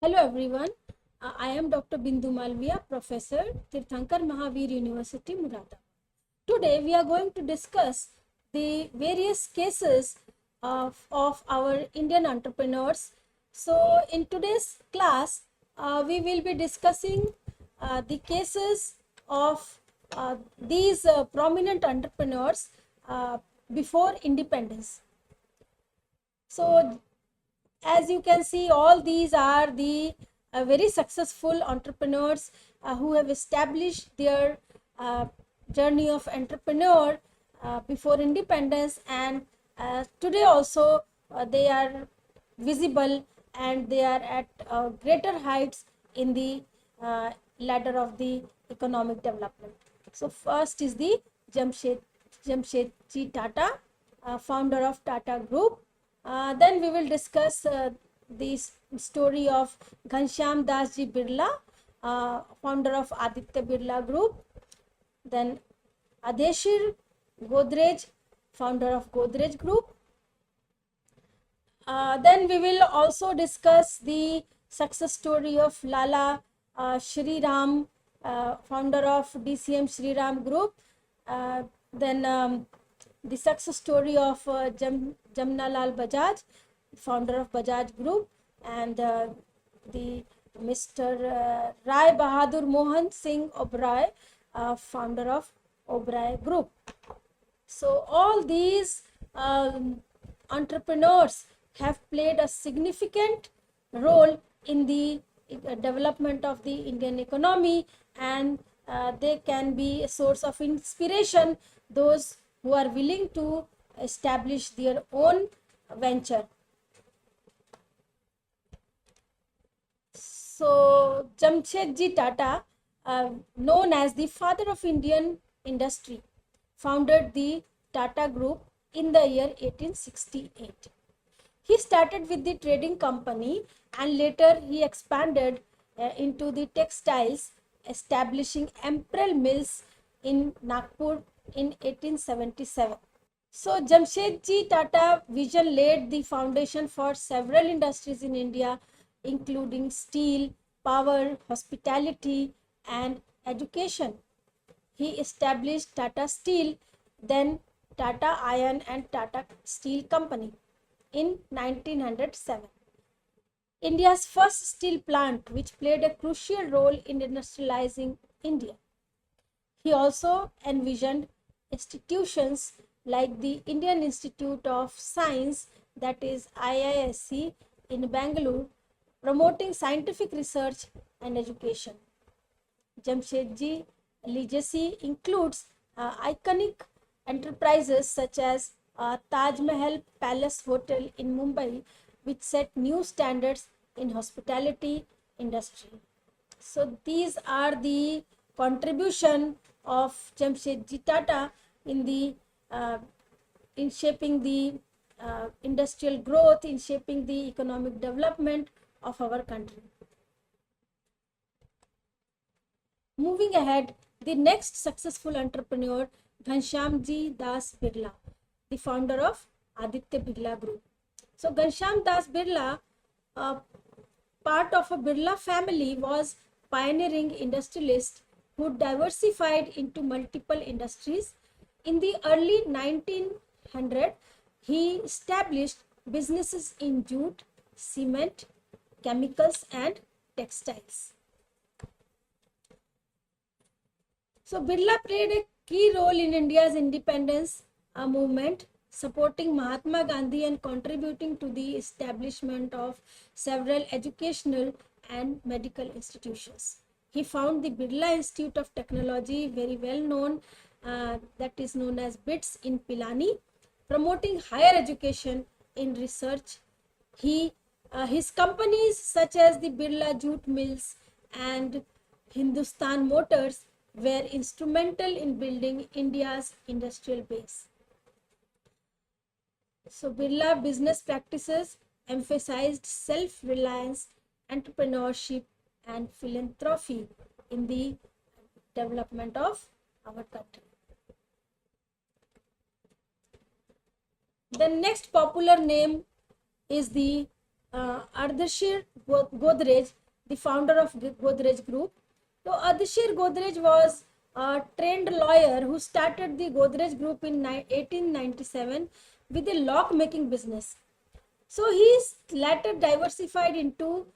Hello everyone, I am Dr. Bindu Malviya, Professor, Tirthankar Mahavir University, Muradabad. Today we are going to discuss the various cases of our Indian entrepreneurs. So in today's class, we will be discussing the cases of these prominent entrepreneurs before independence. So as you can see, all these are the very successful entrepreneurs who have established their journey of entrepreneur before independence, and today also they are visible and they are at greater heights in the ladder of the economic development. So first is the Jamshedji Tata, founder of Tata Group. Then we will discuss the story of Ghanshyam Das Ji Birla, founder of Aditya Birla Group. Then Adeshir Godrej, founder of Godrej Group. Then we will also discuss the success story of Lala Shri Ram, founder of DCM Shri Ram Group. Then the success story of Jamna Lal Bajaj, founder of Bajaj Group, and the Mr. Rai Bahadur Mohan Singh Oberoi, founder of Oberoi Group. So all these entrepreneurs have played a significant role in the development of the Indian economy, and they can be a source of inspiration, those who are willing to establish their own venture. So Jamshedji Tata, known as the father of Indian industry, founded the Tata Group in the year 1868. He started with the trading company and later he expanded into the textiles, establishing Emperor Mills in Nagpur in 1877. So Jamshedji Tata vision laid the foundation for several industries in India, including steel, power, hospitality, and education. He established Tata Steel, then Tata Iron and Tata Steel Company in 1907. India's first steel plant, which played a crucial role in industrializing India. He also envisioned institutions like the Indian Institute of Science, that is IISc, in Bangalore, promoting scientific research and education. Jamshedji legacy includes iconic enterprises such as Taj Mahal Palace Hotel in Mumbai, which set new standards in hospitality industry. So these are the contribution of Jamshedji Tata in shaping the industrial growth, in shaping the economic development of our country. Moving ahead, the next successful entrepreneur, Ghanshyamji Das Birla, the founder of Aditya Birla Group. So Ghanshyam Das Birla, part of a Birla family, was pioneering industrialist who diversified into multiple industries. In the early 1900s, he established businesses in jute, cement, chemicals, and textiles. So Birla played a key role in India's independence movement, supporting Mahatma Gandhi and contributing to the establishment of several educational and medical institutions. He founded the Birla Institute of Technology, very well known, that is known as BITS in Pilani, promoting higher education in research. His companies such as the Birla Jute Mills and Hindustan Motors were instrumental in building India's industrial base. So Birla business practices emphasized self-reliance, entrepreneurship, and philanthropy in the development of our country. The next popular name is the Ardeshir Godrej, the founder of Godrej Group. So Ardeshir Godrej was a trained lawyer who started the Godrej Group in 1897 with a lock making business. So he later diversified into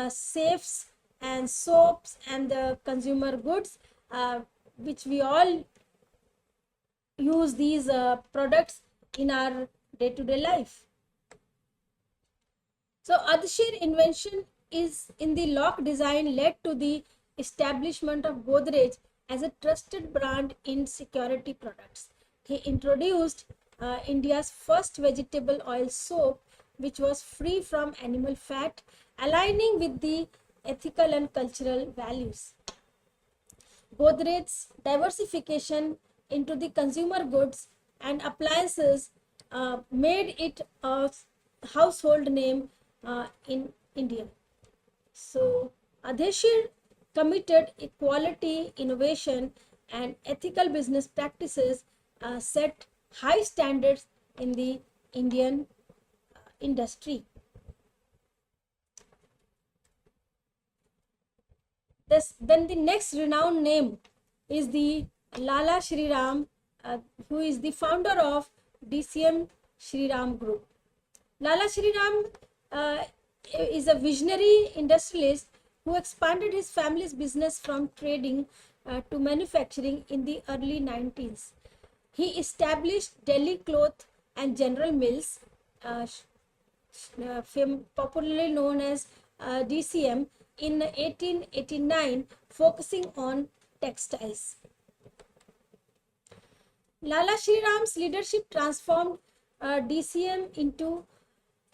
safes and soaps and the consumer goods, which we all use these products in our day-to-day life. So Ardeshir invention is in the lock design led to the establishment of Godrej as a trusted brand in security products. He introduced India's first vegetable oil soap, which was free from animal fat, aligning with the ethical and cultural values. Godrej's diversification into the consumer goods and appliances made it a household name in India. So, Ardeshir committed equality, innovation, and ethical business practices set high standards in the Indian industry. Then the next renowned name is the Lala Shriram, who is the founder of DCM Shriram Group. Lala Shriram is a visionary industrialist who expanded his family's business from trading to manufacturing in the early 90s. He established Delhi Cloth and General Mills, popularly known as DCM, in 1889, focusing on textiles. Lala Shriram's leadership transformed DCM into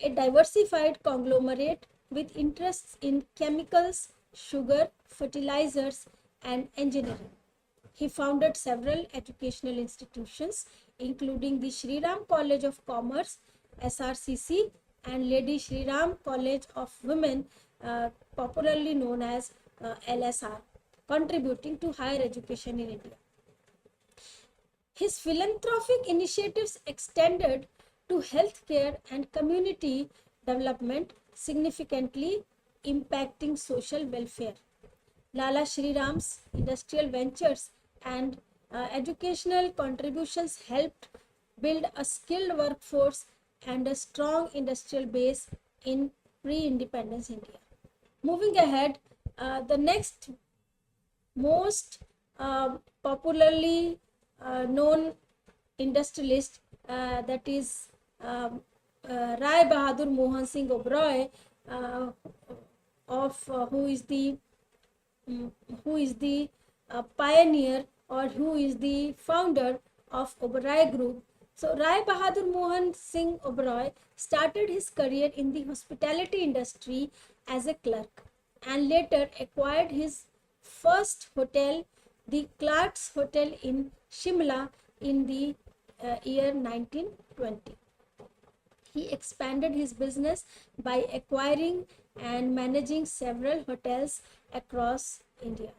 a diversified conglomerate with interests in chemicals, sugar, fertilizers, and engineering. He founded several educational institutions, including the Shriram College of Commerce, SRCC, and Lady Shriram College of Women, popularly known as LSR, contributing to higher education in India. His philanthropic initiatives extended to healthcare and community development, significantly impacting social welfare. Lala Shriram's industrial ventures and educational contributions helped build a skilled workforce and a strong industrial base in pre-independence India. Moving ahead, the next most popularly known industrialist, that is Rai Bahadur Mohan Singh Oberoi, who is the pioneer, or who is the founder of Oberoi Group. So Rai Bahadur Mohan Singh Oberoi started his career in the hospitality industry as a clerk and later acquired his first hotel, the Clark's Hotel in Shimla, in the year 1920. He expanded his business by acquiring and managing several hotels across India.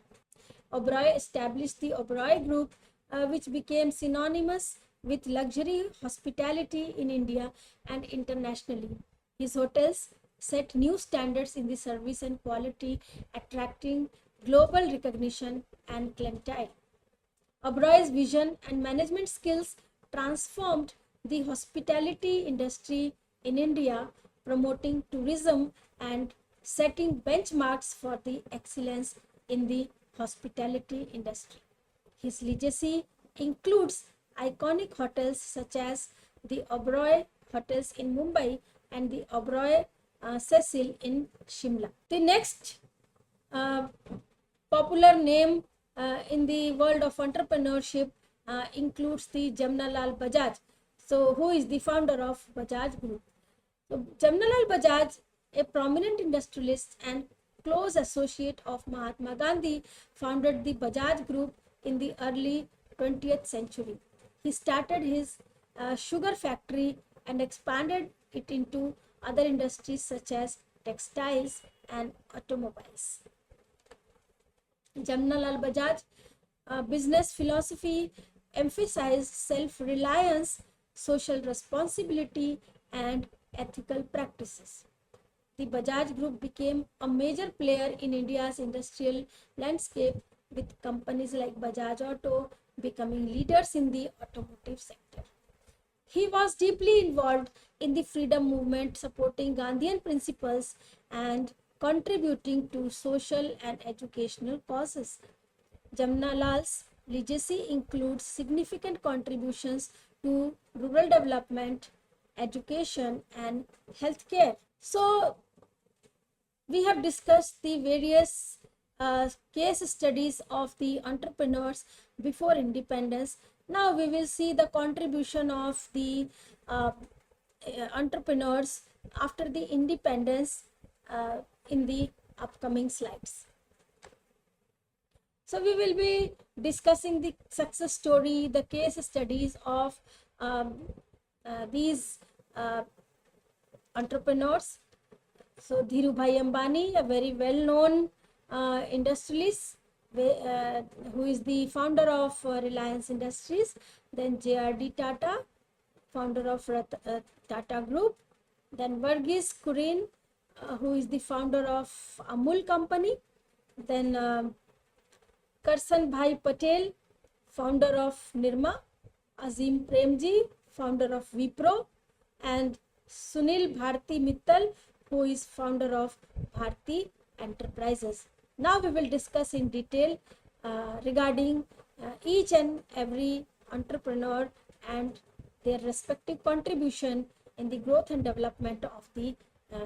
Oberoi established the Oberoi Group, which became synonymous with luxury hospitality in India and internationally. His hotels set new standards in the service and quality, attracting global recognition and clientele. Oberoi's vision and management skills transformed the hospitality industry in India, promoting tourism and setting benchmarks for the excellence in the hospitality industry. His legacy includes iconic hotels such as the Oberoi Hotels in Mumbai and the Oberoi Cecil in Shimla. The next popular name in the world of entrepreneurship includes the Jamnalal Bajaj, so who is the founder of Bajaj Group. So Jamnalal Bajaj, a prominent industrialist and close associate of Mahatma Gandhi, founded the Bajaj Group in the early 20th century. He started his sugar factory and expanded it into other industries such as textiles and automobiles. Jamnalal Bajaj business philosophy emphasized self-reliance, social responsibility, and ethical practices. the Bajaj Group became a major player in India's industrial landscape, with companies like Bajaj Auto becoming leaders in the automotive sector. He was deeply involved in the freedom movement, supporting Gandhian principles and contributing to social and educational causes. Jamnalal's legacy includes significant contributions to rural development, education, and healthcare. So, we have discussed the various case studies of the entrepreneurs before independence. Now we will see the contribution of the entrepreneurs after the independence in the upcoming slides. So we will be discussing the success story, the case studies of these entrepreneurs. So Dhirubhai Ambani, a very well-known industrialist, who is the founder of Reliance Industries. Then J.R.D. Tata, founder of Tata Group. Then Verghese Kurien, who is the founder of Amul Company. Then Karsan Bhai Patel, founder of Nirma. Azim Premji, founder of Wipro. And Sunil Bharti Mittal, who is founder of Bharti Enterprises. Now we will discuss in detail regarding each and every entrepreneur and their respective contribution in the growth and development of the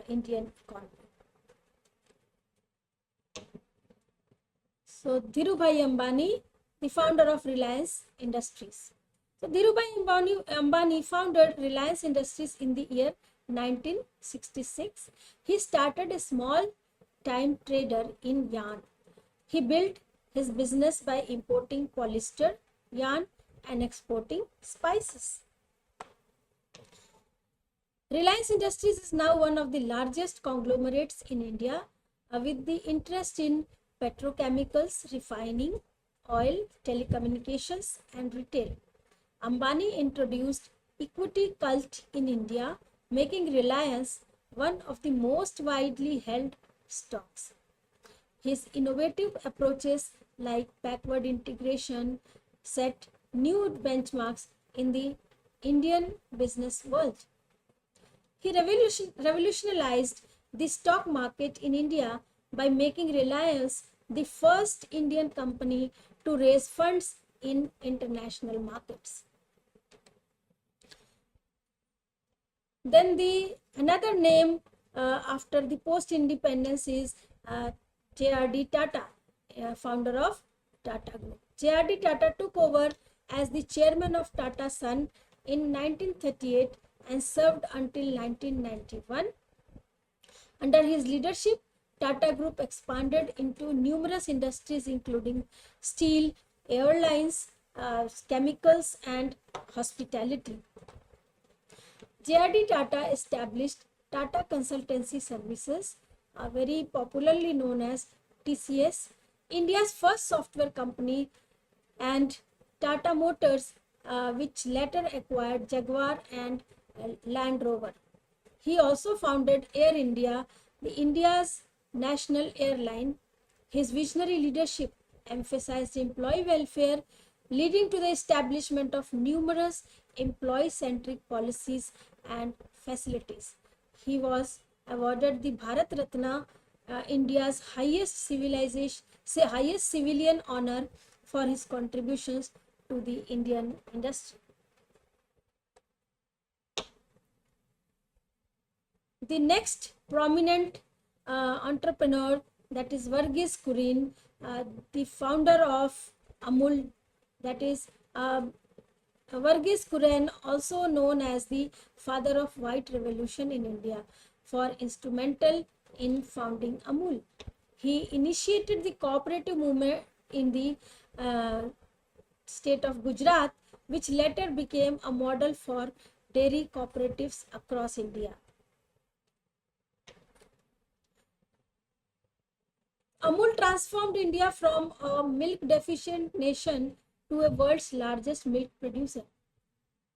Indian economy. So Dhirubhai Ambani, the founder of Reliance Industries. So Dhirubhai Ambani founded Reliance Industries in the year 1966. He started a small time trader in yarn. He built his business by importing polyester, yarn, and exporting spices. Reliance Industries is now one of the largest conglomerates in India, with the interest in petrochemicals, refining, oil, telecommunications, and retail. Ambani introduced equity cult in India, making Reliance one of the most widely held stocks. His innovative approaches like backward integration set new benchmarks in the Indian business world. He revolutionized the stock market in India by making Reliance the first Indian company to raise funds in international markets. Then another name after the post-independence is J.R.D. Tata, founder of Tata Group. J.R.D. Tata took over as the chairman of Tata Sun in 1938 and served until 1991. Under his leadership, Tata Group expanded into numerous industries including steel, airlines, chemicals, and hospitality. J.R.D. Tata established Tata Consultancy Services, very popularly known as TCS, India's first software company, and Tata Motors, which later acquired Jaguar and Land Rover. He also founded Air India, India's national airline. His visionary leadership emphasized employee welfare, leading to the establishment of numerous employee-centric policies and facilities. He was awarded the Bharat Ratna, India's highest civilian honor, for his contributions to the Indian industry. The next prominent entrepreneur, that is Verghese Kurien, the founder of Amul, that is Verghese Kurien, also known as the father of White Revolution in India, for instrumental in founding Amul. He initiated the cooperative movement in the state of Gujarat, which later became a model for dairy cooperatives across India. Amul transformed India from a milk deficient nation to a world's largest milk producer.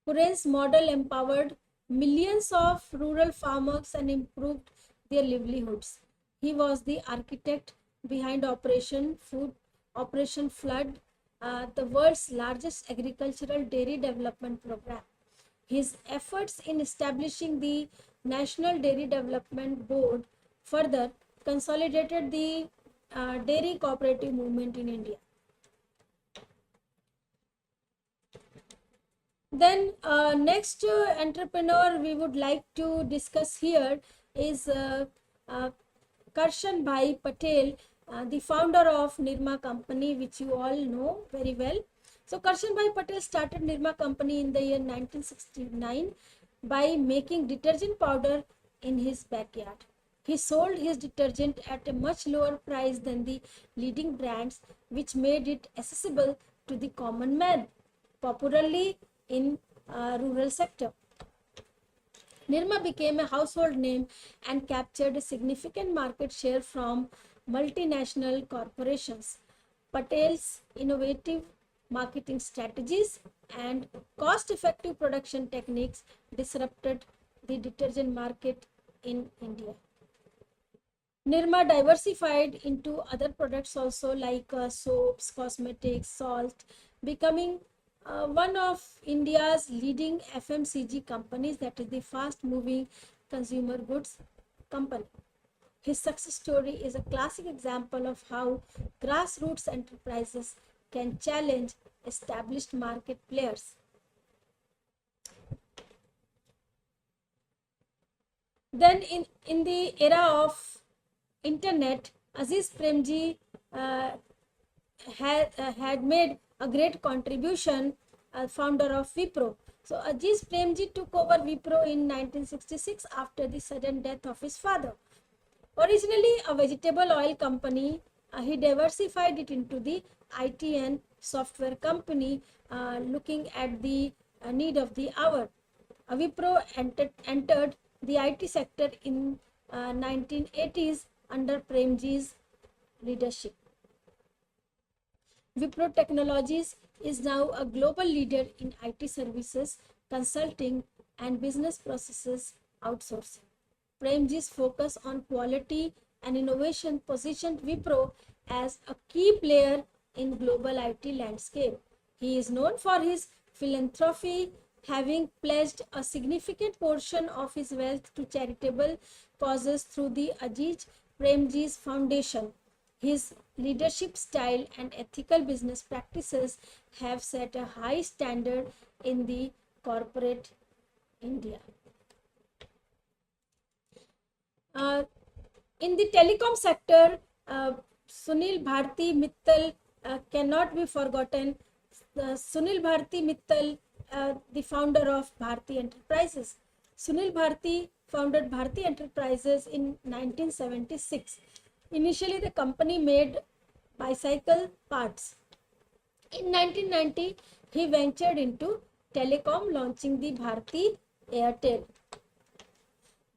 Kurien's model empowered millions of rural farmers and improved their livelihoods. He was the architect behind Operation Flood, the world's largest agricultural dairy development program. His efforts in establishing the National Dairy Development Board further consolidated the dairy cooperative movement in India. Then next entrepreneur we would like to discuss here is Karshan Bhai Patel, the founder of Nirma Company, which you all know very well. So Karshan Bhai Patel started Nirma Company in the year 1969 by making detergent powder in his backyard. He sold his detergent at a much lower price than the leading brands, which made it accessible to the common man, popularly in rural sector. Nirma became a household name and captured a significant market share from multinational corporations. Patel's innovative marketing strategies and cost-effective production techniques disrupted the detergent market in India. Nirma diversified into other products also, like soaps, cosmetics, salt, becoming one of India's leading FMCG companies, that is the fast moving consumer goods company. His success story is a classic example of how grassroots enterprises can challenge established market players. Then in the era of internet, Aziz Premji had made a great contribution, founder of Wipro. So Aziz Premji took over Wipro in 1966 after the sudden death of his father. Originally a vegetable oil company, he diversified it into the IT and software company, looking at the need of the hour. Wipro entered the IT sector in 1980s under Premji's leadership. Wipro Technologies is now a global leader in IT services, consulting, and business processes outsourcing. Premji's focus on quality and innovation positioned Wipro as a key player in global IT landscape. He is known for his philanthropy, having pledged a significant portion of his wealth to charitable causes through the Aziz Premji's Foundation. His leadership style and ethical business practices have set a high standard in the corporate India. In the telecom sector, Sunil Bharti Mittal cannot be forgotten. Sunil Bharti Mittal, the founder of Bharti Enterprises. Sunil Bharti founded Bharti Enterprises in 1976. Initially, the company made bicycle parts. In 1990, he ventured into telecom, launching the Bharti Airtel.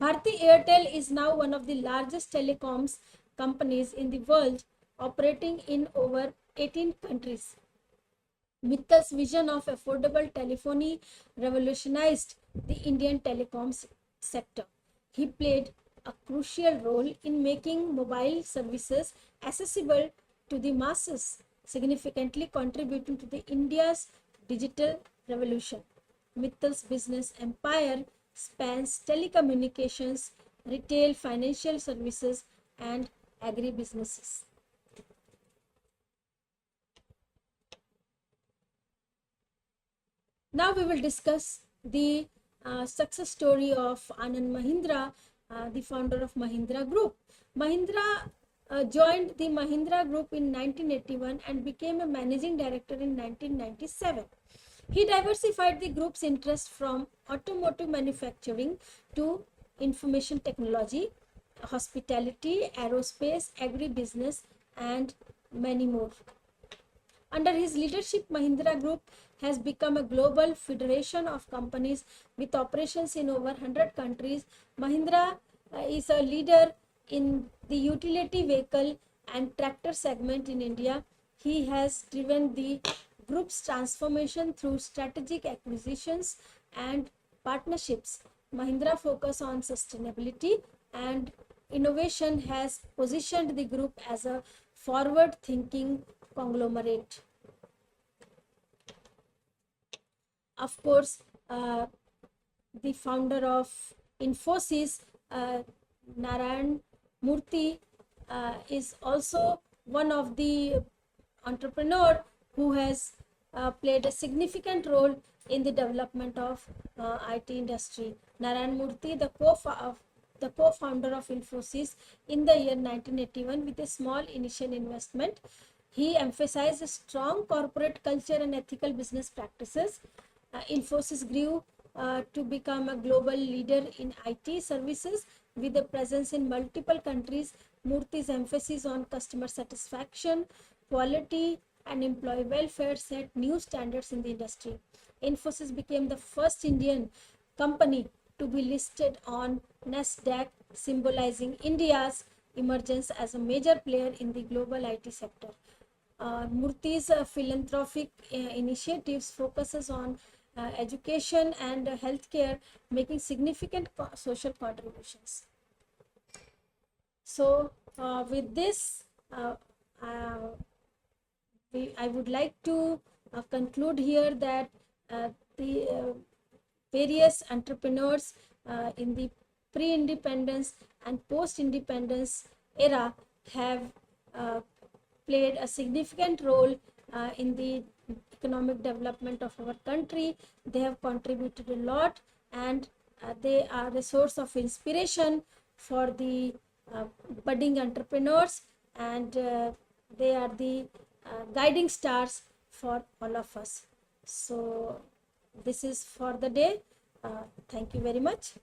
Bharti Airtel is now one of the largest telecoms companies in the world, operating in over 18 countries. Mittal's vision of affordable telephony revolutionized the Indian telecoms sector. He played a crucial role in making mobile services accessible to the masses, significantly contributing to the India's digital revolution. Mittal's business empire spans telecommunications, retail, financial services, and agribusinesses. Now we will discuss the success story of Anand Mahindra, the founder of Mahindra Group. Mahindra joined the Mahindra Group in 1981 and became a managing director in 1997. He diversified the group's interests from automotive manufacturing to information technology, hospitality, aerospace, agribusiness, and many more. Under his leadership, Mahindra Group has become a global federation of companies with operations in over 100 countries. Mahindra is a leader in the utility vehicle and tractor segment in India. He has driven the group's transformation through strategic acquisitions and partnerships. Mahindra focus on sustainability and innovation has positioned the group as a forward-thinking conglomerate. Of course, the founder of Infosys, Narayan Murthy, is also one of the entrepreneur who has played a significant role in the development of IT industry. Narayan Murthy, the co-founder of Infosys in the year 1981 with a small initial investment. He emphasized a strong corporate culture and ethical business practices. Infosys grew to become a global leader in IT services with a presence in multiple countries. Murthy's emphasis on customer satisfaction, quality, and employee welfare set new standards in the industry. Infosys became the first Indian company to be listed on Nasdaq, symbolizing India's emergence as a major player in the global IT sector. Murthy's philanthropic initiatives focuses on education and healthcare, making significant social contributions. So, with this, I would like to conclude here that the various entrepreneurs in the pre-independence and post-independence era have played a significant role in the economic development of our country. They have contributed a lot, and they are a source of inspiration for the budding entrepreneurs, and they are the guiding stars for all of us. So this is for the day. Thank you very much.